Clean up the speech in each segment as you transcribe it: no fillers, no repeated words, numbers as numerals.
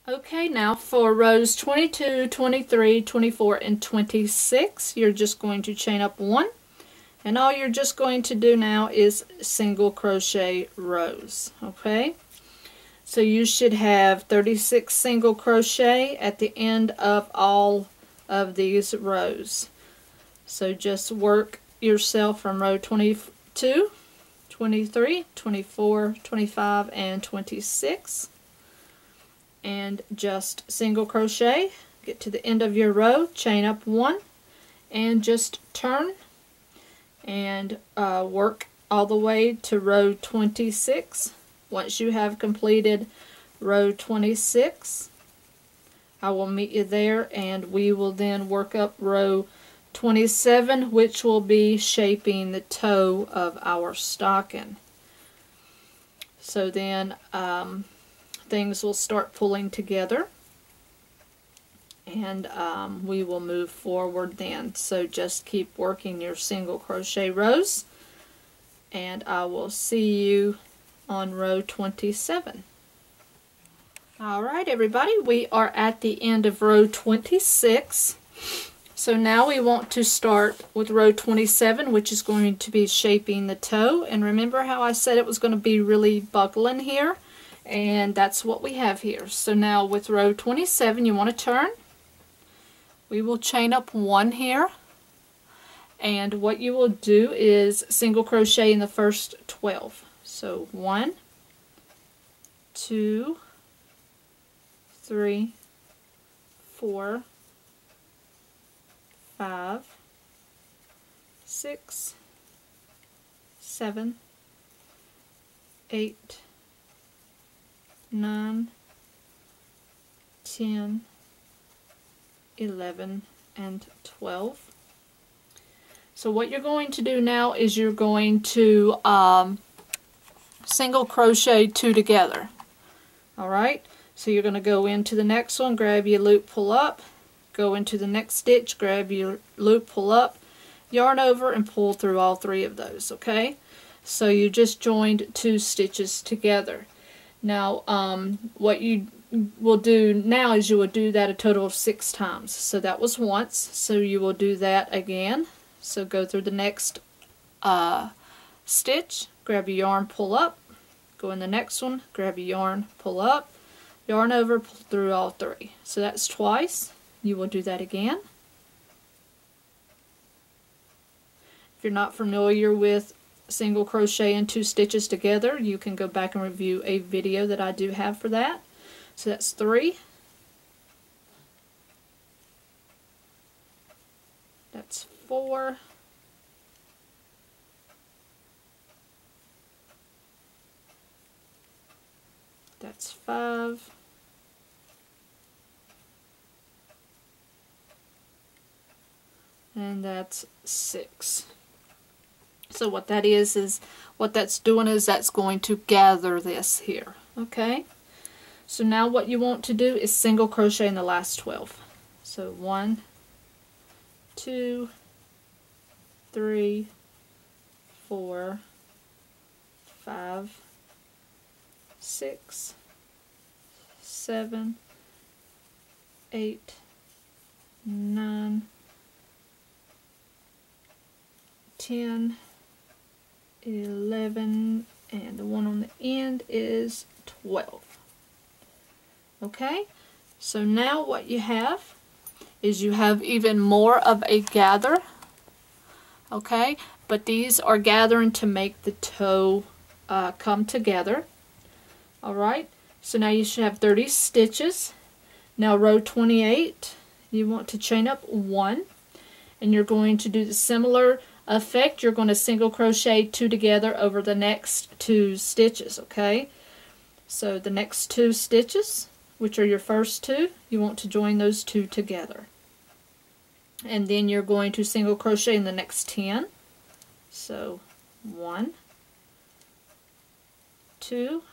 Okay, now for rows 22, 23, 24, and 26, you're just going to chain up 1, and all you're just going to do now is single crochet rows. Okay, so you should have 36 single crochet at the end of all of these rows. So just work yourself from row 22, 23, 24, 25, and 26. And just single crochet, get to the end of your row, chain up 1, and just turn and work all the way to row 26. Once you have completed row 26, I will meet you there, and we will then work up row 27, which will be shaping the toe of our stocking. So then things will start pulling together, and we will move forward then. So just keep working your single crochet rows, and I will see you on row 27. Alright everybody, we are at the end of row 26. So now we want to start with row 27, which is going to be shaping the toe. And remember how I said it was going to be really buckling here? And that's what we have here. So now with row 27, you want to turn. We will chain up 1 here. And what you will do is single crochet in the first 12. So 1, 2, 3, 4, 5, 6, 7, 8, 9, 10, 11, and 12. So what you're going to do now is you're going to single crochet 2 together. Alright, so you're going to go into the next one, grab your loop, pull up, go into the next stitch, grab your loop, pull up, yarn over, and pull through all 3 of those. Okay, so you just joined 2 stitches together. Now what you will do now is you will do that a total of 6 times. So that was once, so you will do that again. So go through the next stitch, grab your yarn, pull up, go in the next one, grab your yarn, pull up, yarn over, pull through all 3. So that's twice. You will do that again. If you're not familiar with single crochet and 2 stitches together, you can go back and review a video that I do have for that. So that's 3. That's 4. That's 5. And that's 6. So what that is what that's doing is that's going to gather this here. Okay, so now what you want to do is single crochet in the last 12. So 1, 2, 3, 4, 5, 6, 7, 8, 9, 10, 11, and the one on the end is 12. Okay, so now what you have is you have even more of a gather. Okay, but these are gathering to make the toe come together. Alright, so now you should have 30 stitches. Now row 28, you want to chain up 1, and you're going to do the similar effect. You're going to single crochet 2 together over the next 2 stitches. Okay, so the next 2 stitches, which are your first 2, you want to join those 2 together, and then you're going to single crochet in the next 10. So 1, 2,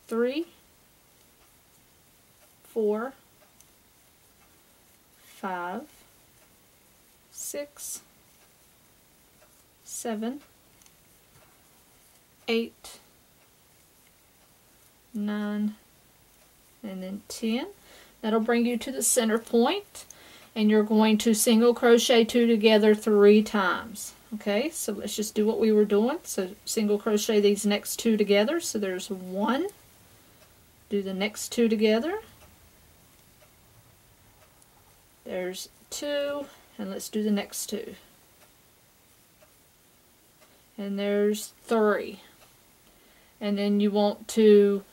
3, 4, 5, 6, 7, 8, 9, and then 10. That'll bring you to the center point, and you're going to single crochet 2 together 3 times. Okay, so let's just do what we were doing. So single crochet these next 2 together. So there's 1, do the next 2 together, there's 2, and let's do the next 2, and there's 3. And then you want to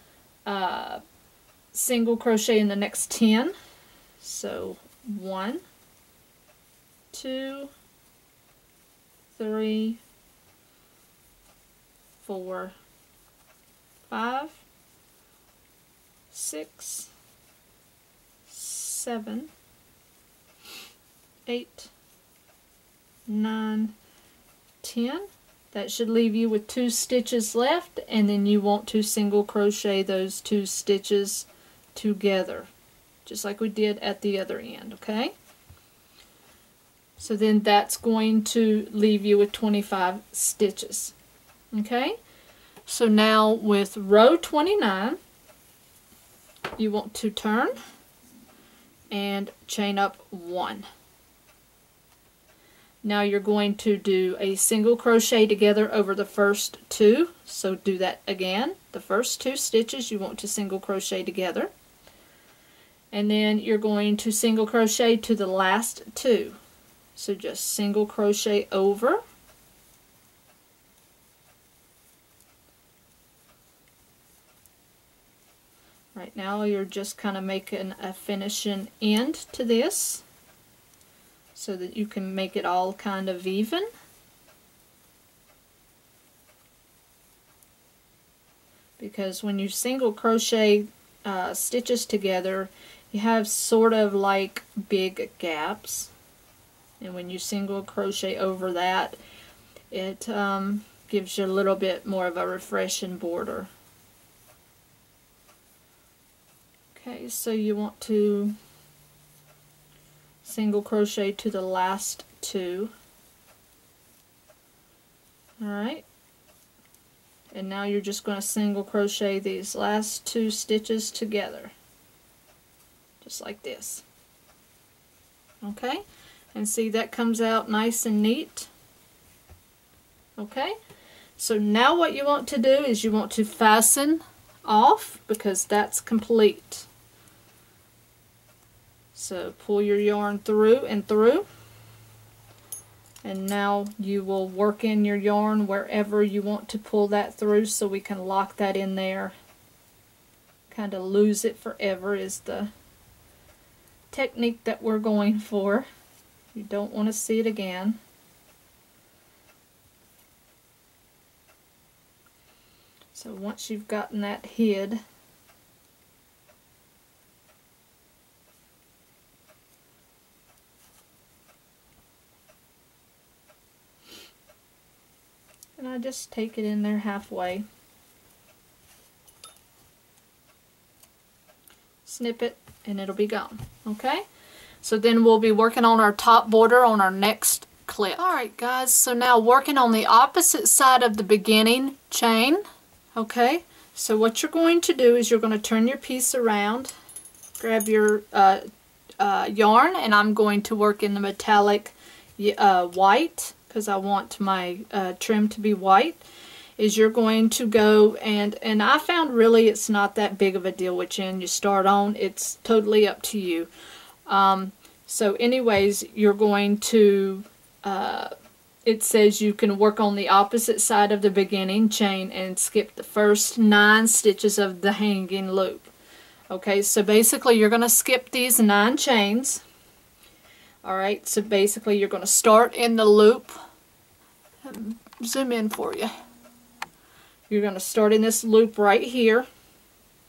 single crochet in the next 10. So 1, 2, 3, 4, 5, 6, 7, 8, 9, 10. That should leave you with 2 stitches left, and then you want to single crochet those 2 stitches together, just like we did at the other end, okay? So then that's going to leave you with 25 stitches, okay? So now with row 29, you want to turn and chain up 1. Now you're going to do a single crochet together over the first 2. So do that again. The first 2 stitches you want to single crochet together. And then you're going to single crochet to the last 2. So just single crochet over. Right now you're just kind of making a finishing end to this, so that you can make it all kind of even. Because when you single crochet stitches together, you have sort of like big gaps, and when you single crochet over that, it gives you a little bit more of a refreshing border. Okay, so you want to single crochet to the last 2. Alright, and now you're just going to single crochet these last 2 stitches together, just like this. Okay, and see, that comes out nice and neat. Okay, so now what you want to do is you want to fasten off, because that's complete. So pull your yarn through and through, and now you will work in your yarn wherever you want to pull that through, so we can lock that in there. Kind of lose it forever is the technique that we're going for. You don't want to see it again. So once you've gotten that hid, and I just take it in there halfway, snip it, and it'll be gone. Okay, so then we'll be working on our top border on our next clip. Alright guys, so now working on the opposite side of the beginning chain. Okay, so what you're going to do is you're going to turn your piece around, grab your yarn, and I'm going to work in the metallic white, because I want my trim to be white. Is you're going to go and I found really it's not that big of a deal which end you start on. It's totally up to you. So anyways, you're going to it says you can work on the opposite side of the beginning chain and skip the first 9 stitches of the hanging loop. Okay, so basically you're going to skip these 9 chains. Alright, so basically you're going to start in the loop. Zoom in for you. You're going to start in this loop right here.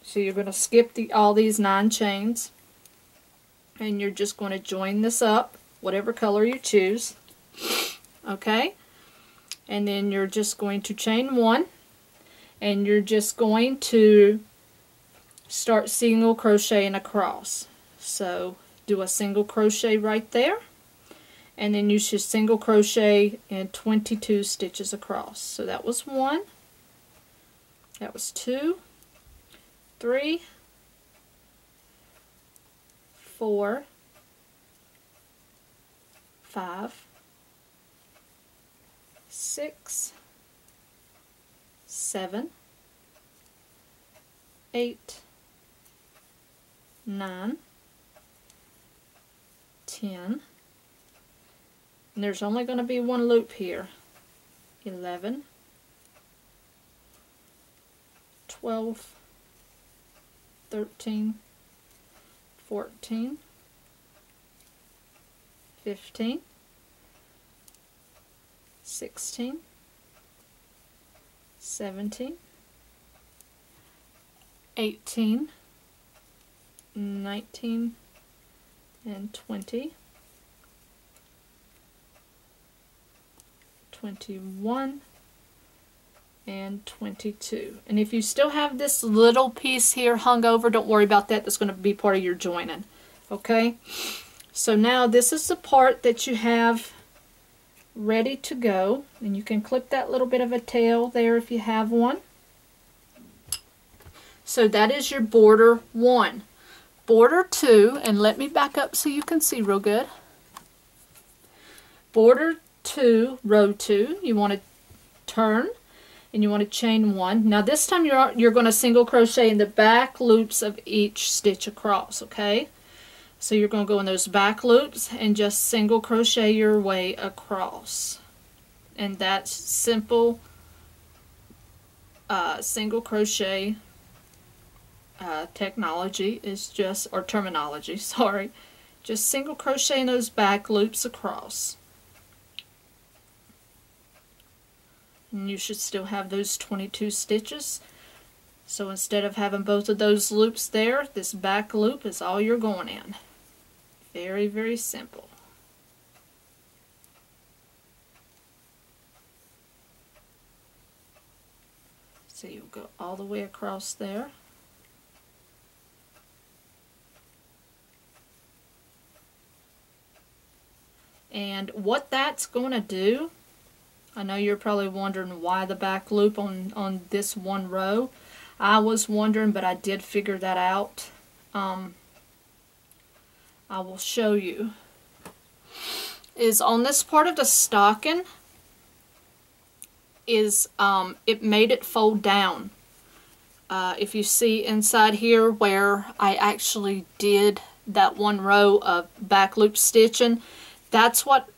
So you're going to skip all these 9 chains. And you're just going to join this up, whatever color you choose. Okay? And then you're just going to chain 1. And you're just going to start single crocheting across. So do a single crochet right there, and then you should single crochet in 22 stitches across. So that was 1, that was 2, 3, 4, 5, 6, 7, 8, 9, 10, and there's only going to be one loop here, 11, 12, 13, 14, 15, 16, 17, 18, 19, and 20, 21, and 22. And if you still have this little piece here hung over, don't worry about that. That's going to be part of your joining. Okay? So now this is the part that you have ready to go. And you can clip that little bit of a tail there if you have one. So that is your border 1. Border 2, and let me back up so you can see real good. Border 2, row 2, you want to turn and you want to chain 1. Now this time you're going to single crochet in the back loops of each stitch across, okay? So you're going to go in those back loops and just single crochet your way across. And that's simple single crochet technology is just, or terminology, sorry, just single crochet in those back loops across. And you should still have those 22 stitches. So instead of having both of those loops there, this back loop is all you're going in. Very, very simple. So you'll go all the way across there. And what that's going to do, I know you're probably wondering why the back loop on this one row. I was wondering, but I did figure that out. I will show you. Is on this part of the stocking, is it made it fold down. If you see inside here where I actually did that one row of back loop stitching, that's what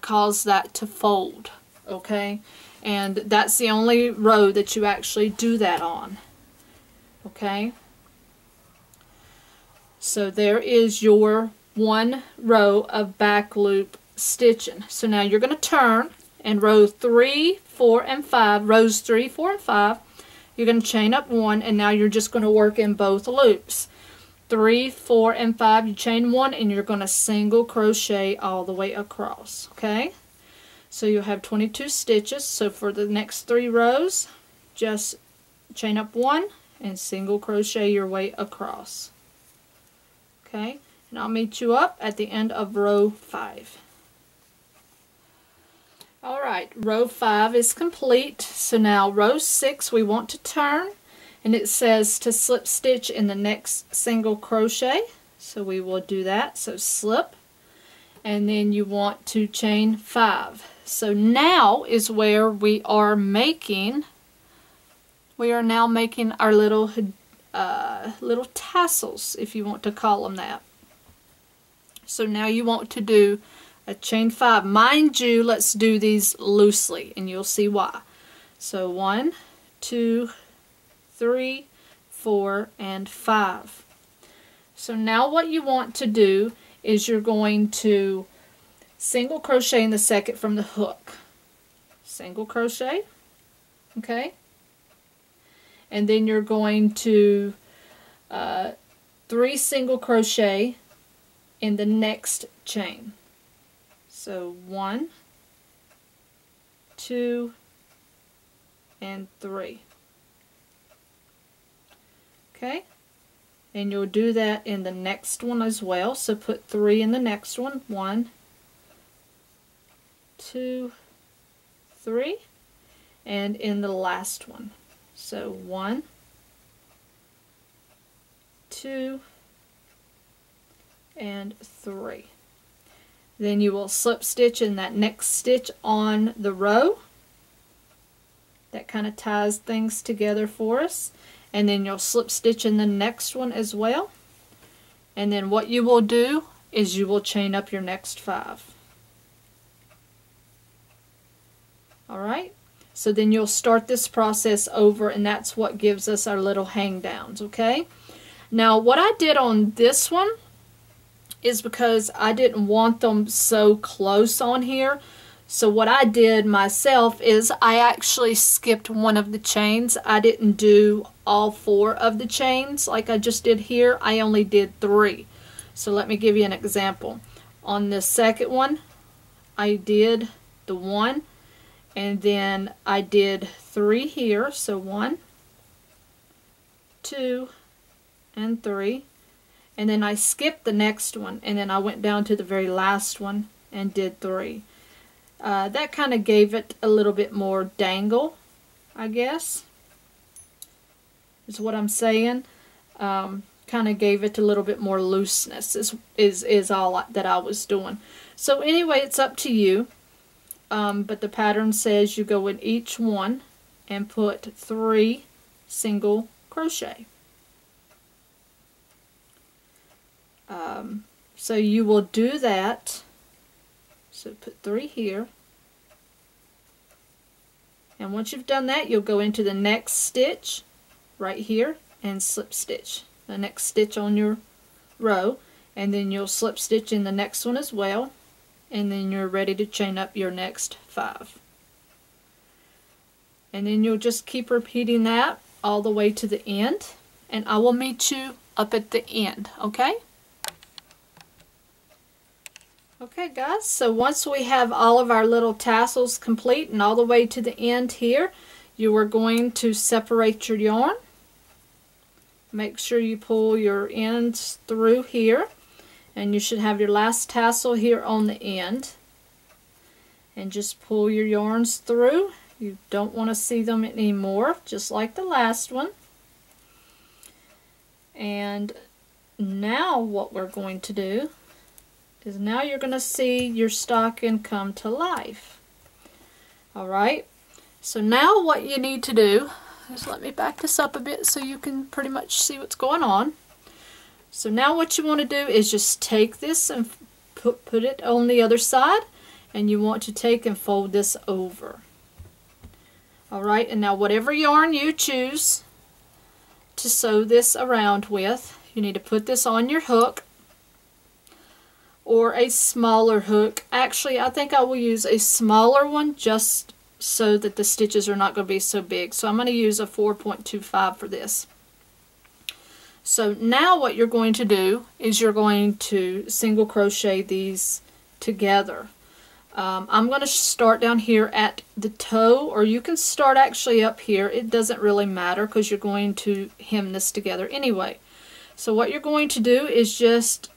caused that to fold, okay? And that's the only row that you actually do that on, okay? So there is your one row of back loop stitching. So now you're going to turn, and row 3, 4, and 5, rows 3, 4, and 5, you're going to chain up 1, and now you're just going to work in both loops. 3, 4, and 5, you chain 1, and you're going to single crochet all the way across, okay? So you'll have 22 stitches. So for the next 3 rows, just chain up 1 and single crochet your way across, okay? And I'll meet you up at the end of row 5. Alright, row 5 is complete. So now row 6 we want to turn, and it says to slip stitch in the next single crochet. So we will do that. So slip, and then you want to chain 5. So now is where we are making, now making our little tassels, if you want to call them that. So now you want to do a chain 5. Mind you, let's do these loosely, and you'll see why. So 1, 2, 3, 4, and 5. So now what you want to do is you're going to single crochet in the second from the hook. Single crochet, okay? And then you're going to 3 single crochet in the next chain. So 1, 2, and 3. Okay? And you'll do that in the next one as well. So put 3 in the next one. 1, 2, 3. And in the last one. So 1, 2, and 3. Then you will slip stitch in that next stitch on the row. That kind of ties things together for us. And then you'll slip stitch in the next one as well. And then what you will do is you will chain up your next 5. Alright, so then you'll start this process over, and that's what gives us our little hang downs, okay? Now what I did on this one is because I didn't want them so close on here. So what I did myself is I actually skipped one of the chains. I didn't do all 4 of the chains like I just did here. I only did 3. So let me give you an example. On the second one, I did the 1, and then I did 3 here. So 1, 2, and 3. And then I skipped the next one, and then I went down to the very last one and did 3. That kind of gave it a little bit more dangle, I guess, is what I'm saying. Kind of gave it a little bit more looseness is all that I was doing. So anyway, it's up to you. But the pattern says you go in each one and put 3 single crochet. So you will do that. So put 3 here. And once you've done that, you'll go into the next stitch right here and slip stitch the next stitch on your row, and then you'll slip stitch in the next one as well, and then you're ready to chain up your next 5. And then you'll just keep repeating that all the way to the end, and I will meet you up at the end, okay? Okay guys, so once we have all of our little tassels complete and all the way to the end here, you are going to separate your yarn. Make sure you pull your ends through here, and you should have your last tassel here on the end. And just pull your yarns through. You don't want to see them anymore, just like the last one. And now what we're going to do is now you're going to see your stocking come to life. Alright, so now what you need to do is, let me back this up a bit so you can pretty much see what's going on. So now what you want to do is just take this and put it on the other side, and you want to take and fold this over. Alright, and now whatever yarn you choose to sew this around with, you need to put this on your hook, or a smaller hook. Actually, I think I will use a smaller one just so that the stitches are not going to be so big. So I'm going to use a 4.25 for this. So now what you're going to do is you're going to single crochet these together. I'm going to start down here at the toe, or you can start actually up here. It doesn't really matter because you're going to hem this together anyway. So what you're going to do is just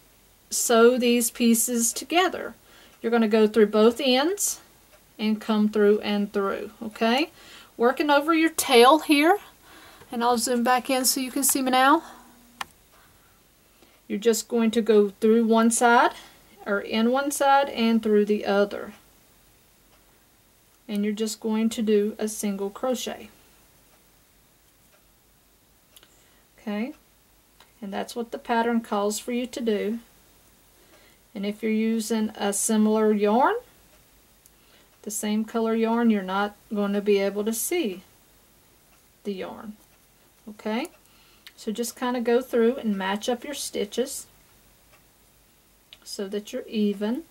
sew these pieces together. You're going to go through both ends and come through and through, okay? Working over your tail here, and I'll zoom back in so you can see me now. You're just going to go through one side, or in one side and through the other. And you're just going to do a single crochet. Okay? And that's what the pattern calls for you to do. And if you're using a similar yarn, the same color yarn, you're not going to be able to see the yarn. Okay? So just kind of go through and match up your stitches so that you're even.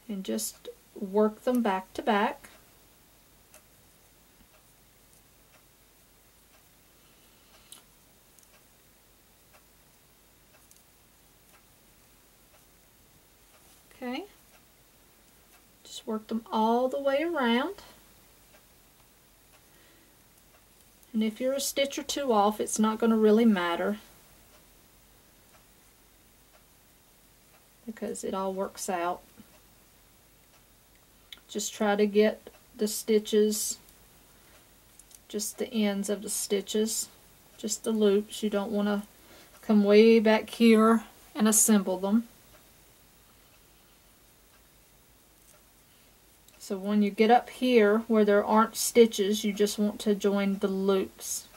And just work them back to back. Okay, just work them all the way around. And if you're a stitch or two off, it's not going to really matter because it all works out. Just try to get the stitches, just the ends of the stitches, just the loops. You don't want to come way back here and assemble them. So when you get up here where there aren't stitches, you just want to join the loops.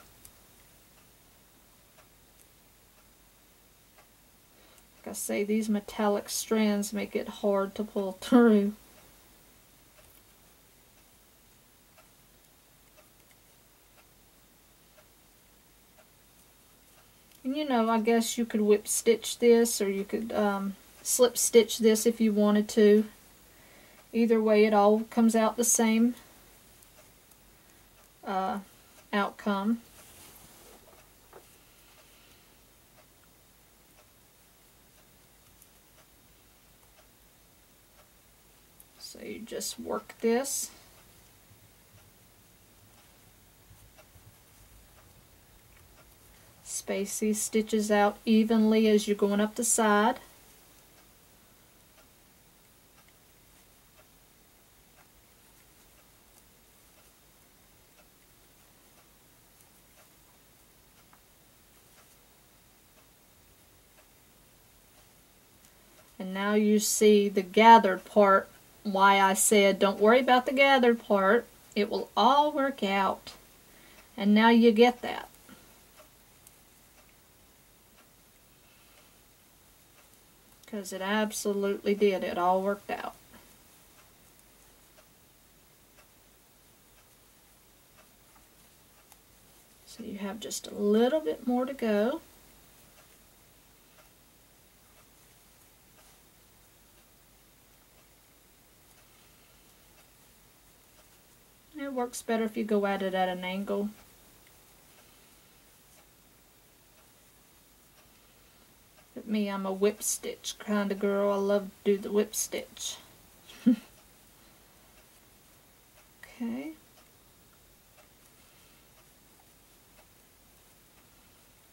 Like I say, these metallic strands make it hard to pull through. And you know, I guess you could whip stitch this, or you could slip stitch this if you wanted to. Either way, it all comes out the same outcome. So you just work this. Space these stitches out evenly as you're going up the side. And now you see the gathered part, why I said don't worry about the gathered part, it will all work out. And now you get that. Because it absolutely did, it all worked out. So you have just a little bit more to go. It works better if you go at it at an angle. But me, I'm a whip stitch kind of girl. I love to do the whip stitch. Okay.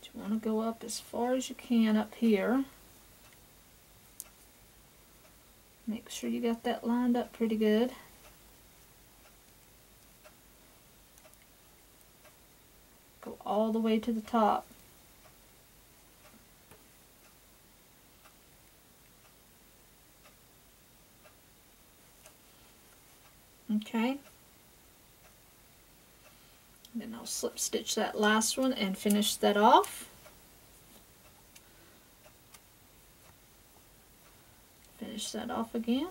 You want to go up as far as you can up here. Make sure you got that lined up pretty good. Go all the way to the top. Okay. Then I'll slip stitch that last one and finish that off. Finish that off again.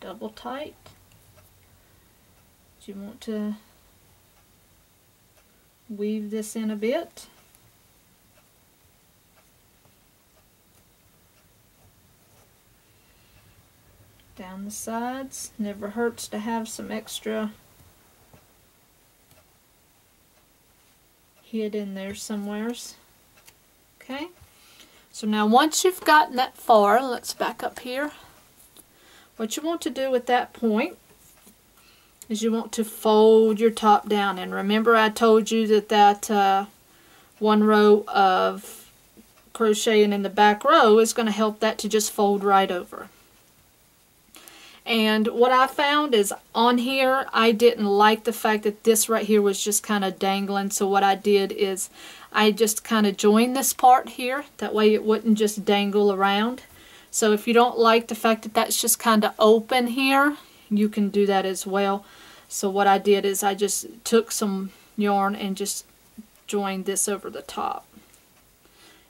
Double tight. You want to weave this in a bit. Down the sides. Never hurts to have some extra hid in there somewheres. Okay. So now once you've gotten that far, let's back up here. What you want to do at that point is you want to fold your top down. And remember I told you that one row of crocheting in the back row is going to help that to just fold right over. And what I found is on here, I didn't like the fact that this right here was just kind of dangling. So what I did is I just kind of joined this part here. That way it wouldn't just dangle around. So if you don't like the fact that that's just kind of open here, you can do that as well. So what I did is I just took some yarn and just joined this over the top.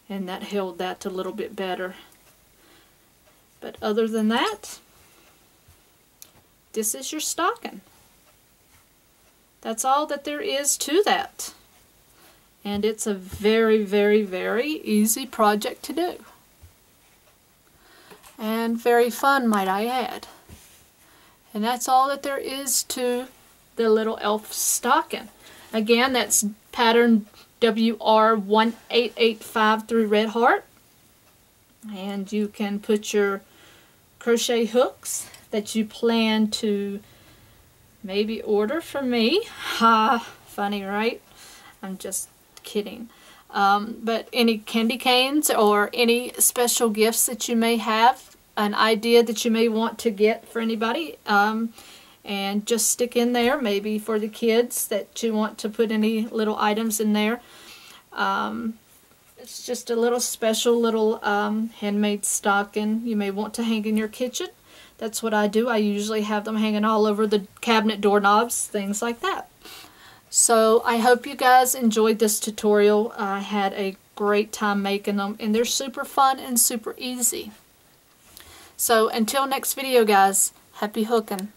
And that held that a little bit better. But other than that, this is your stocking. That's all that there is to that. And it's a very, very, very easy project to do. And very fun, might I add. And that's all that there is to the little elf stocking. Again, that's pattern WR1885 through Red Heart. And you can put your crochet hooks that you plan to maybe order from me. Ha, funny, right? I'm just kidding. But any candy canes or any special gifts that you may have, an idea that you may want to get for anybody, and just stick in there, maybe for the kids that you want to put any little items in there. It's just a little special little handmade stocking you may want to hang in your kitchen. That's what I do. I usually have them hanging all over the cabinet doorknobs, things like that. So I hope you guys enjoyed this tutorial. I had a great time making them, and they're super fun and super easy. So until next video, guys, happy hooking.